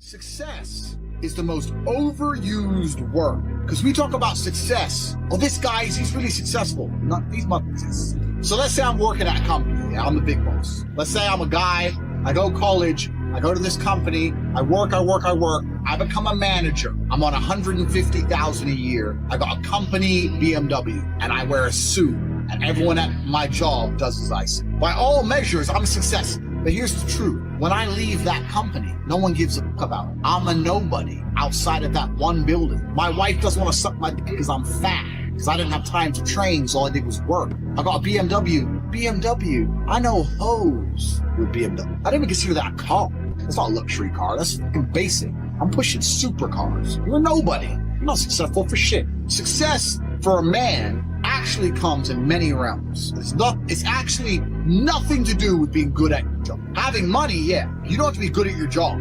Success is the most overused word because we talk about success. Oh, this guy, he's really successful. Not these motherfuckers. So let's say I'm working at a company. Yeah, I'm the big boss. Let's say I'm a guy. I go to college. I go to this company. I work. I become a manager. I'm on $150,000 a year. I got a company BMW and I wear a suit and everyone at my job does as I say. By all measures, I'm a success. But here's the truth. When I leave that company, no one gives a fuck about it. I'm a nobody outside of that one building. My wife doesn't want to suck my dick because I'm fat, because I didn't have time to train, so all I did was work. I got a BMW. I know hoes with BMW. I didn't even consider that a car. That's not a luxury car. That's fucking basic. I'm pushing supercars. You're nobody. You're not successful for shit. Success for a man actually comes in many realms. It's actually nothing to do with being good at your job. Having money, yeah. You don't have to be good at your job.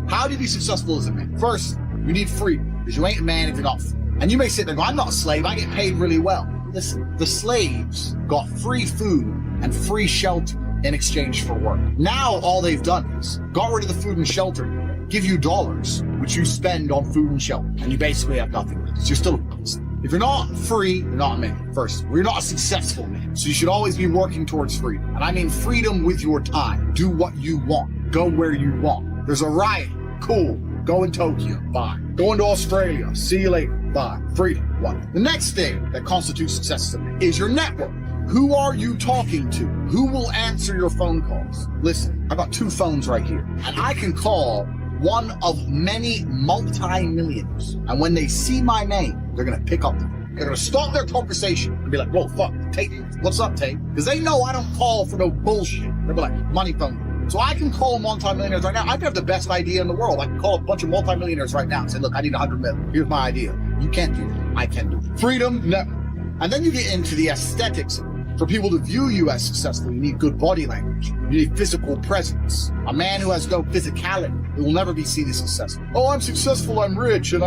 How do you be successful as a man? First, you need freedom, because you ain't a man if you're not free. And you may sit there and go, I'm not a slave, I get paid really well. Listen, the slaves got free food and free shelter in exchange for work. Now all they've done is got rid of the food and shelter, give you dollars, which you spend on food and shelter, and you basically have nothing. So you're still a slave. If you're not free, you're not a man. First, you're not a successful man. So you should always be working towards freedom. And I mean freedom with your time. Do what you want. Go where you want. There's a riot. Cool. Go in Tokyo. Bye. Going to Australia. See you later. Bye. Freedom. What? The next thing that constitutes success to me is your network. Who are you talking to? Who will answer your phone calls? Listen, I got 2 phones right here. And I can call one of many multi-millionaires. And when they see my name, they're going to pick up. They're going to stop their conversation and be like, whoa, fuck, Tate, what's up, Tate? Because they know I don't call for no bullshit. They'll be like, money phone. So I can call multi-millionaires right now. I can have the best idea in the world. I can call a bunch of multi-millionaires right now and say, look, I need 100 million. Here's my idea. You can't do that. I can do it. Freedom, network. And then you get into the aesthetics of it. For people to view you as successful, you need good body language. You need physical presence. A man who has no physicality, it will never be seen as successful. Oh, I'm successful, I'm rich, and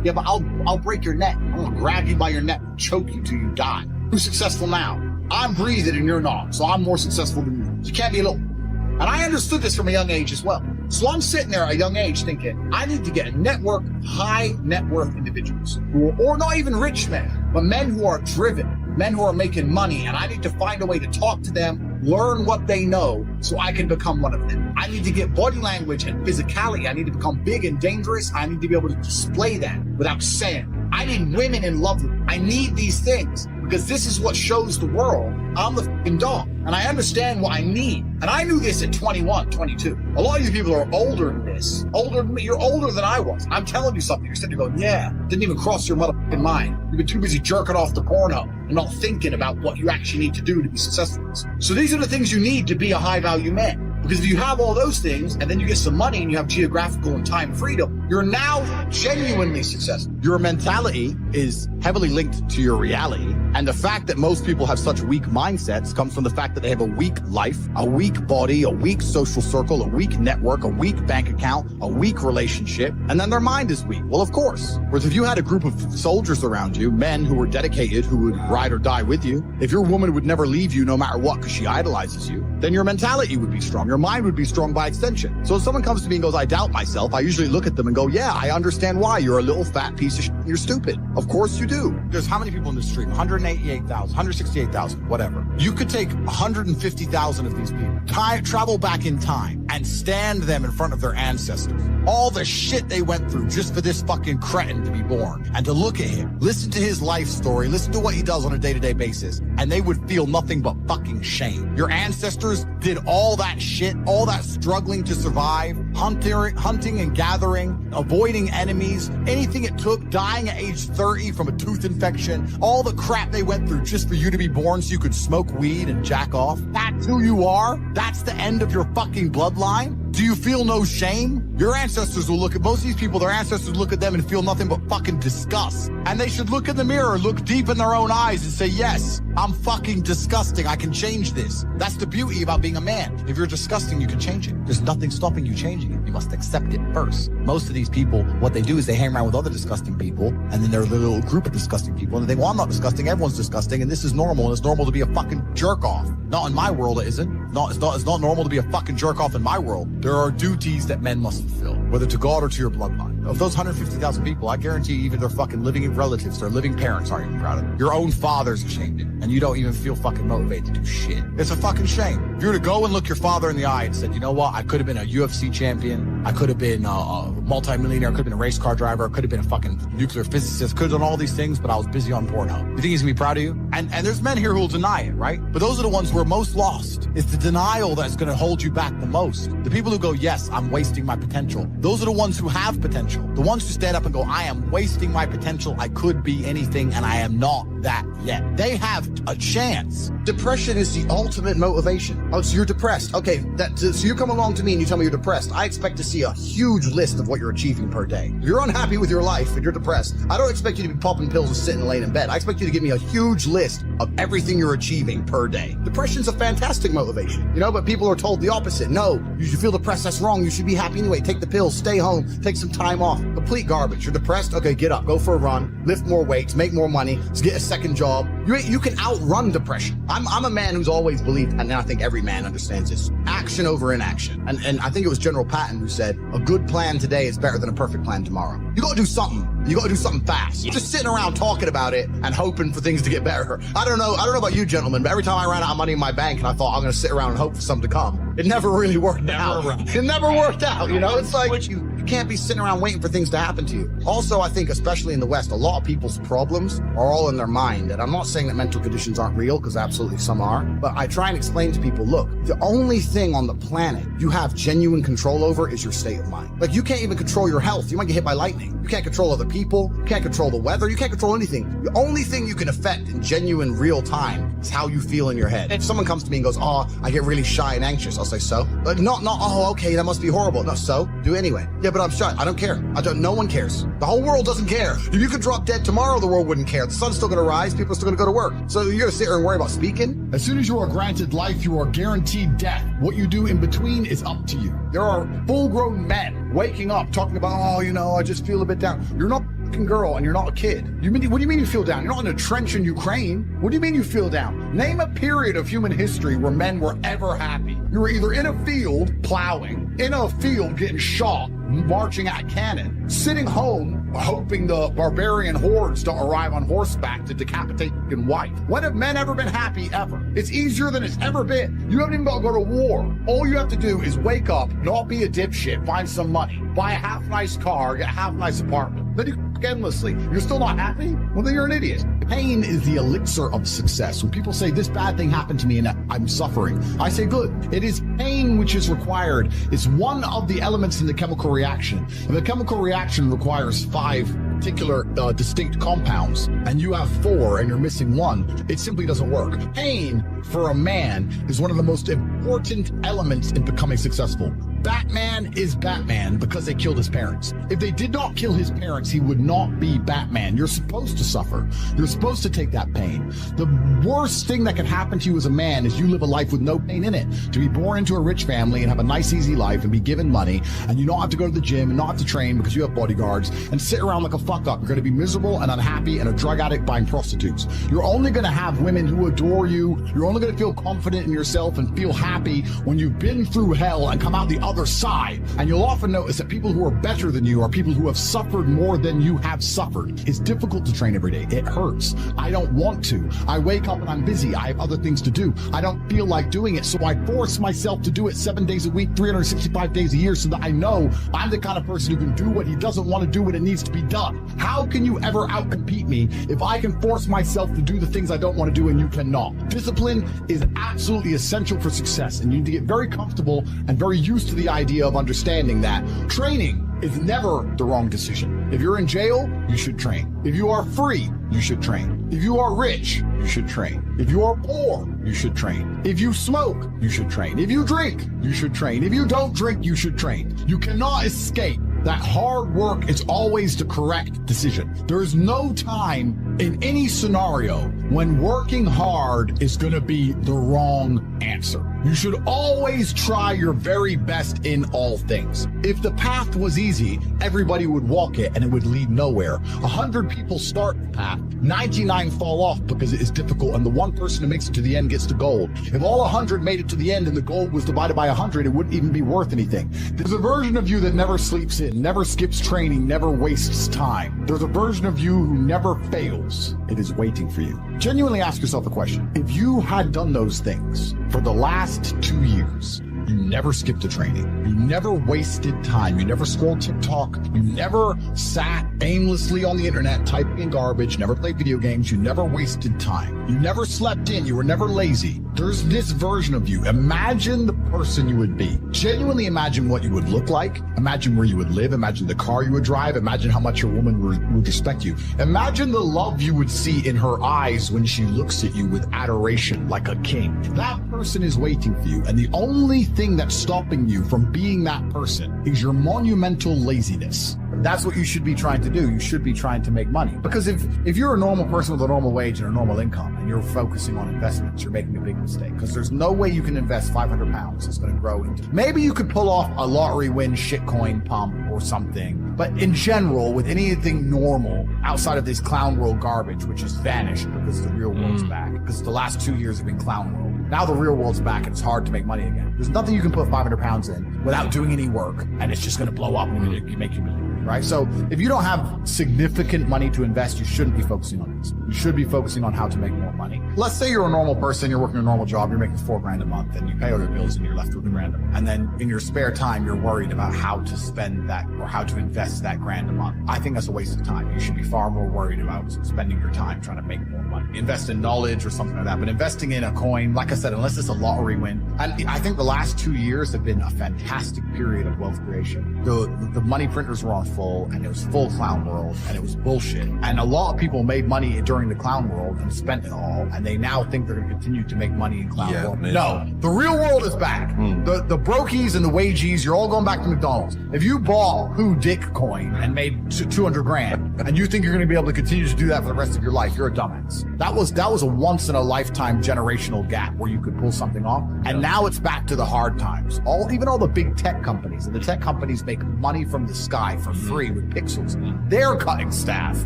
yeah, but I'll break your neck. I'm gonna grab you by your neck and choke you till you die. Who's successful now? I'm breathing and you're not, so I'm more successful than you. You can't be a little. And I understood this from a young age as well. So I'm sitting there at a young age thinking, I need to get a network, high net worth individuals, or not even rich men, but men who are driven, men who are making money, and I need to find a way to talk to them, learn what they know, so I can become one of them. I need to get body language and physicality. I need to become big and dangerous. I need to be able to display that without saying. I need women in love with me. I need these things because this is what shows the world I'm the fucking dog. And I understand what I need. And I knew this at 21, 22. A lot of you people are older than this. Older than me. You're older than I was. I'm telling you something. You're sitting there going, yeah, didn't even cross your motherfucking mind. You've been too busy jerking off the porno and not thinking about what you actually need to do to be successful. So these are the things you need to be a high value man. Because if you have all those things and then you get some money and you have geographical and time freedom, you're now genuinely successful. Your mentality is heavily linked to your reality. And the fact that most people have such weak mindsets comes from the fact that they have a weak life, a weak body, a weak social circle, a weak network, a weak bank account, a weak relationship, and then their mind is weak. Well, of course. Whereas if you had a group of soldiers around you, men who were dedicated, who would ride or die with you, if your woman would never leave you no matter what because she idolizes you, then your mentality would be strong. Your mind would be strong by extension. So if someone comes to me and goes, I doubt myself, I usually look at them and go, yeah, I understand why. You're a little fat piece of shit. You're stupid. Of course you do. There's how many people in this stream? 188,000, 168,000, whatever. You could take 150,000 of these people, travel back in time and stand them in front of their ancestors. All the shit they went through just for this fucking cretin to be born. And to look at him, listen to his life story, listen to what he does on a day-to-day basis, and they would feel nothing but fucking shame. Your ancestors did all that shit, all that struggling to survive, hunting and gathering, avoiding enemies, anything it took, dying at age 30 from a tooth infection, all the crap they went through just for you to be born so you could smoke weed and jack off. That's who you are? That's the end of your fucking bloodline? Do you feel no shame? Your ancestors will look at, most of these people, their ancestors look at them and feel nothing but fucking disgust. And they should look in the mirror, look deep in their own eyes and say, yes, I'm fucking disgusting. I can change this. That's the beauty about being a man. If you're disgusting, you can change it. There's nothing stopping you changing it. You must accept it first. Most of these people, what they do is they hang around with other disgusting people, and then they're a little group of disgusting people, and they think, well, I'm not disgusting, everyone's disgusting, and this is normal, and it's normal to be a fucking jerk off. Not in my world, it isn't. It's not normal to be a fucking jerk off in my world. There are duties that men must fulfill. whether to God or to your bloodline. Of those 150,000 people, I guarantee even their fucking living relatives, their living parents aren't even proud of it. Your own father's ashamed of it, and you don't even feel fucking motivated to do shit. It's a fucking shame. If you were to go and look your father in the eye and said, you know what, I could have been a UFC champion, I could have been a multi-millionaire, I could have been a race car driver, I could have been a fucking nuclear physicist, could have done all these things, but I was busy on Pornhub. You think he's gonna be proud of you? And there's men here who will deny it, right? But those are the ones who are most lost. It's the denial that's gonna hold you back the most. The people who go, yes, I'm wasting my potential. Those are the ones who have potential. The ones who stand up and go, I am wasting my potential. I could be anything and I am not that yet. They have a chance. Depression is the ultimate motivation. Oh, so you're depressed. Okay, so you come along to me and you tell me you're depressed. I expect to see a huge list of what you're achieving per day. If you're unhappy with your life and you're depressed, I don't expect you to be popping pills and sitting laying in bed. I expect you to give me a huge list of everything you're achieving per day. Depression's a fantastic motivation, but people are told the opposite. No, you should feel depressed. That's wrong. You should be happy anyway. Take the pills, stay home, take some time off. Complete garbage. You're depressed? Okay, get up, go for a run, lift more weights, make more money, get a second job. You can outrun depression. I'm a man who's always believed, and I think every man understands this, action over inaction. And I think it was General Patton who said, a good plan today is better than a perfect plan tomorrow. You gotta do something. You gotta do something fast. Just sitting around talking about it and hoping for things to get better. I don't know about you gentlemen, but every time I ran out of money in my bank and I thought I'm gonna sit around and hope for something to come, it never really worked out. It never worked out, It's like you can't be sitting around waiting for things to happen to you. Also, I think, especially in the West, a lot of people's problems are all in their mind. And I'm not saying that mental conditions aren't real, because absolutely some are. But I try and explain to people, look, the only thing on the planet you have genuine control over is your state of mind. Like, you can't even control your health. You might get hit by lightning. You can't control other people. You can't control the weather. You can't control anything. The only thing you can affect in genuine real time is how you feel in your head. If someone comes to me and goes, oh, I get really shy and anxious, I'll say, so? Not, oh, okay, that must be horrible. No, so? Do it anyway. Yeah, but I'm shy. I don't care. No one cares. The whole world doesn't care. If you could drop dead tomorrow, the world wouldn't care. The sun's still going to rise. People are still going to go to work. So you're going to sit here and worry about speaking? As soon as you are granted life, you are guaranteed death. What you do in between is up to you. There are full-grown men waking up talking about, I just feel a bit down. You're not a fucking girl and you're not a kid. What do you mean you feel down? You're not in a trench in Ukraine. What do you mean you feel down? Name a period of human history where men were ever happy. You were either in a field plowing, in a field getting shot, marching at cannon, sitting home hoping the barbarian hordes don't arrive on horseback to decapitate your wife. When have men ever been happy ever? It's easier than it's ever been. You haven't even got to go to war. All you have to do is wake up, not be a dipshit, find some money, buy a half-nice car, get a half-nice apartment. Then you endlessly. You're still not happy? Well, then you're an idiot. Pain is the elixir of success. When people say this bad thing happened to me and I'm suffering, I say good. It is pain which is required. It's one of the elements in the chemical reaction. And the chemical reaction requires 5 particular distinct compounds, and you have 4 and you're missing 1. It simply doesn't work. Pain for a man is one of the most important elements in becoming successful. Batman is Batman because they killed his parents. If they did not kill his parents, he would not be Batman. You're supposed to suffer. You're supposed to take that pain. The worst thing that can happen to you as a man is you live a life with no pain in it. To be born into a rich family and have a nice, easy life and be given money, and you don't have to go to the gym and not have to train because you have bodyguards and sit around like a fuck up. You're going to be miserable and unhappy and a drug addict buying prostitutes. You're only going to have women who adore you. You're only going to feel confident in yourself and feel happy when you've been through hell and come out the other side. And you'll often notice that people who are better than you are people who have suffered more than you have suffered. It's difficult to train every day. It hurts. I don't want to. I wake up and I'm busy. I have other things to do. I don't feel like doing it, so I force myself to do it 7 days a week, 365 days a year, so that I know I'm the kind of person who can do what he doesn't want to do when it needs to be done. How can you ever outcompete me if I can force myself to do the things I don't want to do and you cannot? Discipline is absolutely essential for success, and you need to get very comfortable and very used to the idea of understanding that training is never the wrong decision. If you're in jail, you should train. If you are free, you should train. If you are rich, you should train. If you are poor, you should train. If you smoke, you should train. If you drink, you should train. If you don't drink, you should train. You cannot escape that hard work is always the correct decision. There is no time in any scenario when working hard is going to be the wrong answer. You should always try your very best in all things. If the path was easy, everybody would walk it and it would lead nowhere. 100 people start the path, 99 fall off because it is difficult, and the one person who makes it to the end gets the gold. If all 100 made it to the end and the gold was divided by 100, it wouldn't even be worth anything. There's a version of you that never sleeps in, never skips training, never wastes time. There's a version of you who never fails. It is waiting for you. Genuinely ask yourself a question. If you had done those things for the last 2 years, you never skipped a training, you never wasted time, you never scrolled TikTok, you never sat aimlessly on the internet typing in garbage, never played video games, you never wasted time, you never slept in, you were never lazy. There's this version of you. Imagine the person you would be. Genuinely imagine what you would look like. Imagine where you would live. Imagine the car you would drive. Imagine how much your woman would respect you. Imagine the love you would see in her eyes when she looks at you with adoration like a king. That person is waiting for you, and the only thing that's stopping you from being that person is your monumental laziness. That's what you should be trying to do. You should be trying to make money. Because if you're a normal person with a normal wage and a normal income and you're focusing on investments, you're making a big mistake. Because there's no way you can invest 500 pounds that's going to grow into. Maybe you could pull off a lottery win shitcoin pump or something. But in general, with anything normal outside of this clown world garbage, which has vanished because the real world's back, because the last 2 years have been clown world. Now the real world's back and it's hard to make money again. There's nothing you can put 500 pounds in without doing any work, and it's just going to blow up and make you million. Right? So if you don't have significant money to invest, you shouldn't be focusing on this. You should be focusing on how to make more money. Let's say you're a normal person, you're working a normal job, you're making $4,000 a month, and you pay all your bills and you're left with $1,000. And then in your spare time, you're worried about how to spend that or how to invest that $1,000 a month. I think that's a waste of time. You should be far more worried about spending your time trying to make more money. Invest in knowledge or something like that. But investing in a coin, like I said, unless it's a lottery win. And I think the last 2 years have been a fantastic period of wealth creation. The money printers were on full, and it was full clown world, and it was bullshit. And a lot of people made money during the clown world and spent it all, and they now think they're going to continue to make money in clown world. Man. No, the real world is back. The brokies and the wagies, you're all going back to McDonald's. If you bought Who Dick coin and made 200 grand, and you think you're going to be able to continue to do that for the rest of your life, you're a dumbass. That was a once in a lifetime generational gap where you could pull something off, and now it's back to the hard times. Even all the big tech companies, and the tech companies make money from the sky for free with pixels. They're cutting staff.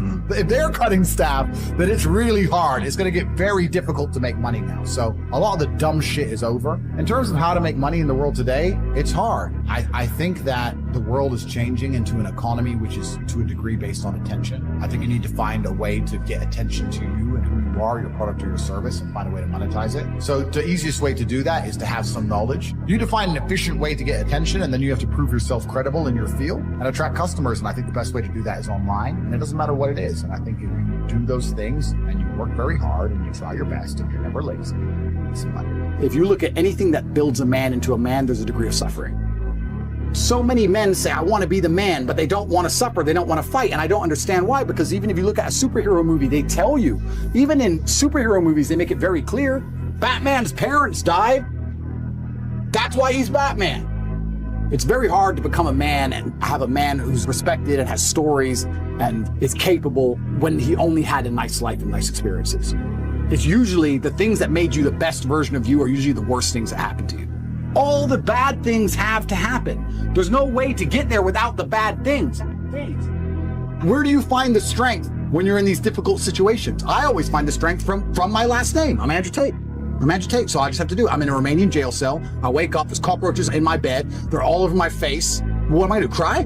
If they're cutting staff, then it's really hard. It's going to get very difficult to make money now. So a lot of the dumb shit is over. In terms of how to make money in the world today, it's hard. I think that the world is changing into an economy which is to a degree based on attention. I think you need to find a way to get attention to you and who you are, your product or your service, and find a way to monetize it. So the easiest way to do that is to have some knowledge. You need to find an efficient way to get attention, and then you have to prove yourself credible in your field and attract customers. And I think the best way to do that is online, and it doesn't matter what it is. And I think if you do those things and you work very hard and you try your best and you're never lazy, it's money. If you look at anything that builds a man into a man, there's a degree of suffering. So many men say, I want to be the man, but they don't want to suffer. They don't want to fight. And I don't understand why, because even if you look at a superhero movie, they tell you, even in superhero movies, they make it very clear, Batman's parents died. That's why he's Batman. It's very hard to become a man and have a man who's respected and has stories and is capable when he only had a nice life and nice experiences. It's usually the things that made you the best version of you are usually the worst things that happened to you. All the bad things have to happen. There's no way to get there without the bad things. Where do you find the strength when you're in these difficult situations? I always find the strength from my last name. I'm Andrew Tate. So I just have to do it. I'm in a Romanian jail cell. I wake up, there's cockroaches in my bed. They're all over my face. What am I gonna do, cry?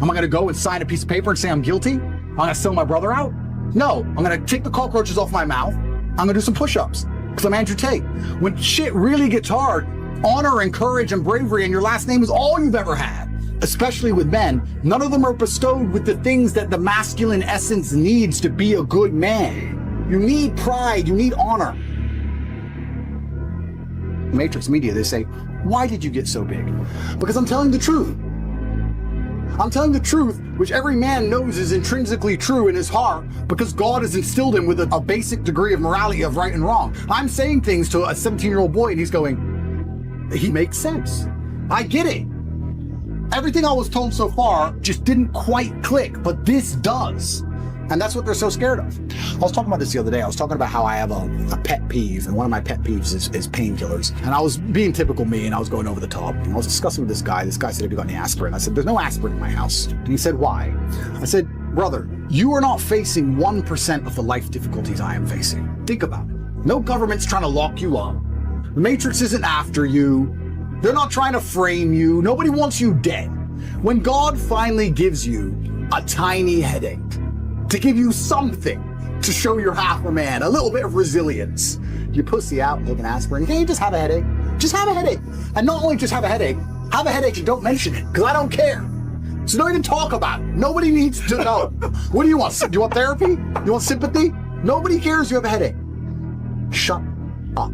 Am I gonna go and sign a piece of paper and say I'm guilty? I'm gonna sell my brother out? No, I'm gonna take the cockroaches off my mouth. I'm gonna do some push-ups because I'm Andrew Tate. When shit really gets hard, honor and courage and bravery and your last name is all you've ever had. Especially with men, none of them are bestowed with the things that the masculine essence needs to be a good man. You need pride, you need honor. Matrix Media, they say, why did you get so big? Because I'm telling the truth. I'm telling the truth, which every man knows is intrinsically true in his heart, because God has instilled him with a basic degree of morality of right and wrong. I'm saying things to a 17-year-old boy and he's going, he makes sense. I get it. Everything I was told so far just didn't quite click, but this does. And that's what they're so scared of. I was talking about this the other day. I was talking about how I have a pet peeve, and one of my pet peeves is painkillers. And I was being typical me, and I was going over the top. And I was discussing with this guy. This guy said, have you got any aspirin? I said, there's no aspirin in my house. And he said, why? I said, brother, you are not facing 1% of the life difficulties I am facing. Think about it. No government's trying to lock you up. The Matrix isn't after you. They're not trying to frame you. Nobody wants you dead. When God finally gives you a tiny headache, to give you something to show you're half a man, a little bit of resilience, you pussy out and take an aspirin. Can't you just have a headache? Just have a headache. And not only just have a headache and don't mention it, because I don't care. So don't even talk about it. Nobody needs to know. What do you want? Do you want therapy? You want sympathy? Nobody cares you have a headache. Shut up.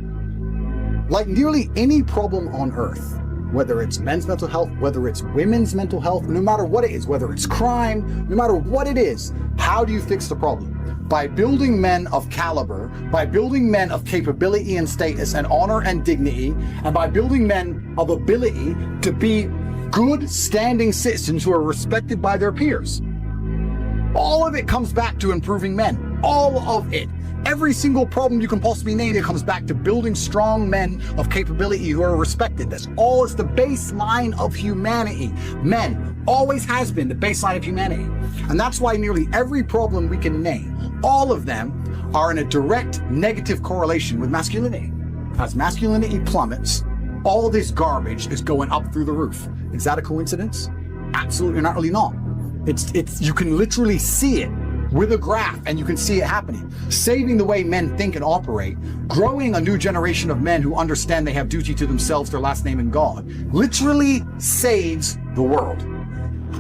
Like nearly any problem on earth, whether it's men's mental health, whether it's women's mental health, no matter what it is, whether it's crime, no matter what it is, how do you fix the problem? By building men of caliber, by building men of capability and status and honor and dignity, and by building men of ability to be good standing citizens who are respected by their peers. All of it comes back to improving men. All of it. Every single problem you can possibly name, it comes back to building strong men of capability who are respected. That's all. It's the baseline of humanity. Men always has been the baseline of humanity. And that's why nearly every problem we can name, all of them are in a direct negative correlation with masculinity. As masculinity plummets, all this garbage is going up through the roof. Is that a coincidence? Absolutely not, really not. It's you can literally see it with a graph, and you can see it happening. Saving the way men think and operate, growing a new generation of men who understand they have duty to themselves, their last name, and God, literally saves the world.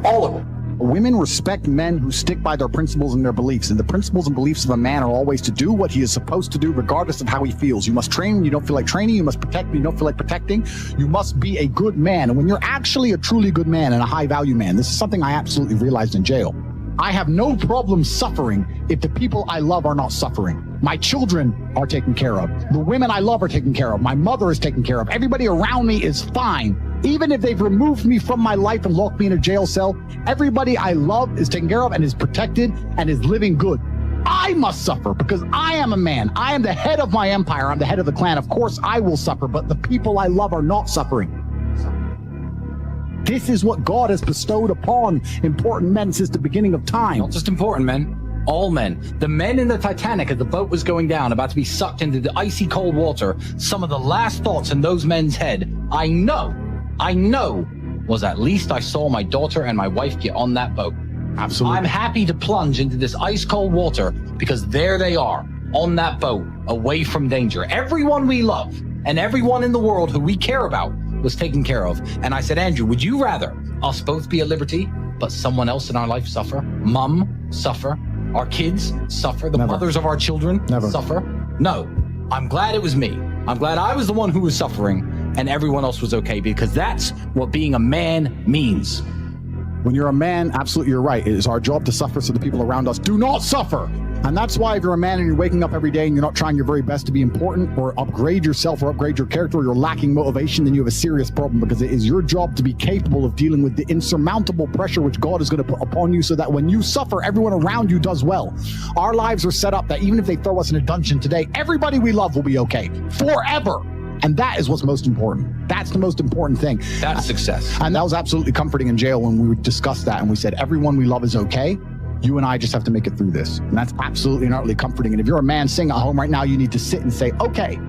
All of it. Women respect men who stick by their principles and their beliefs, and the principles and beliefs of a man are always to do what he is supposed to do regardless of how he feels. You must train when you don't feel like training. You must protect when you don't feel like protecting. You must be a good man. And when you're actually a truly good man and a high value man, this is something I absolutely realized in jail. I have no problem suffering if the people I love are not suffering. My children are taken care of. The women I love are taken care of. My mother is taken care of. Everybody around me is fine. Even if they've removed me from my life and locked me in a jail cell, everybody I love is taken care of and is protected and is living good. I must suffer because I am a man. I am the head of my empire. I'm the head of the clan. Of course I will suffer, but the people I love are not suffering. This is what God has bestowed upon important men since the beginning of time. Not just important men, all men. The men in the Titanic as the boat was going down, about to be sucked into the icy cold water, some of the last thoughts in those men's head, I know, was at least I saw my daughter and my wife get on that boat. Absolutely. I'm happy to plunge into this ice cold water because there they are on that boat, away from danger. Everyone we love and everyone in the world who we care about was taken care of. And I said, Andrew, would you rather us both be at liberty, but someone else in our life suffer? Mom suffer, our kids suffer, the mothers of our children suffer? No, I'm glad it was me. I'm glad I was the one who was suffering and everyone else was okay, because that's what being a man means. When you're a man, absolutely you're right. It is our job to suffer so the people around us do not suffer. And that's why if you're a man and you're waking up every day and you're not trying your very best to be important or upgrade yourself or upgrade your character, or you're lacking motivation, then you have a serious problem, because it is your job to be capable of dealing with the insurmountable pressure which God is going to put upon you so that when you suffer, everyone around you does well. Our lives are set up that even if they throw us in a dungeon today, everybody we love will be okay forever. And that is what's most important. That's the most important thing. That's success. And that was absolutely comforting in jail when we discussed that and we said, everyone we love is okay. You and I just have to make it through this. And that's absolutely and utterly comforting. And if you're a man sitting at home right now, you need to sit and say, okay,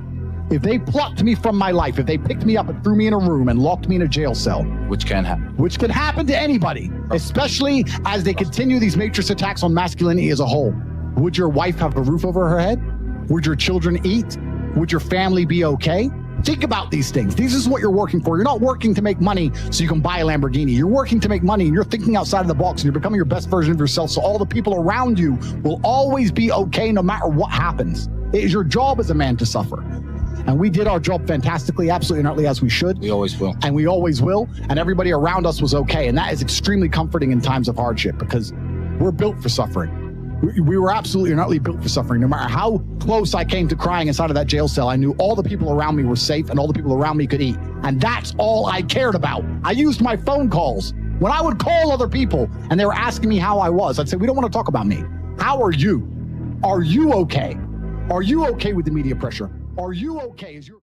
if they plucked me from my life, if they picked me up and threw me in a room and locked me in a jail cell, which can happen. Which can happen to anybody, especially as they continue these matrix attacks on masculinity as a whole. Would your wife have a roof over her head? Would your children eat? Would your family be okay? Think about these things. This is what you're working for. You're not working to make money so you can buy a Lamborghini. You're working to make money and you're thinking outside of the box and you're becoming your best version of yourself so all the people around you will always be okay no matter what happens. It is your job as a man to suffer. And we did our job fantastically, absolutely not as we should. We always will. And we always will. And everybody around us was okay. And that is extremely comforting in times of hardship because we're built for suffering. We were absolutely and utterly built for suffering. No matter how close I came to crying inside of that jail cell, I knew all the people around me were safe and all the people around me could eat. And that's all I cared about. I used my phone calls. When I would call other people and they were asking me how I was, I'd say, we don't want to talk about me. How are you? Are you okay? Are you okay with the media pressure? Are you okay? Is your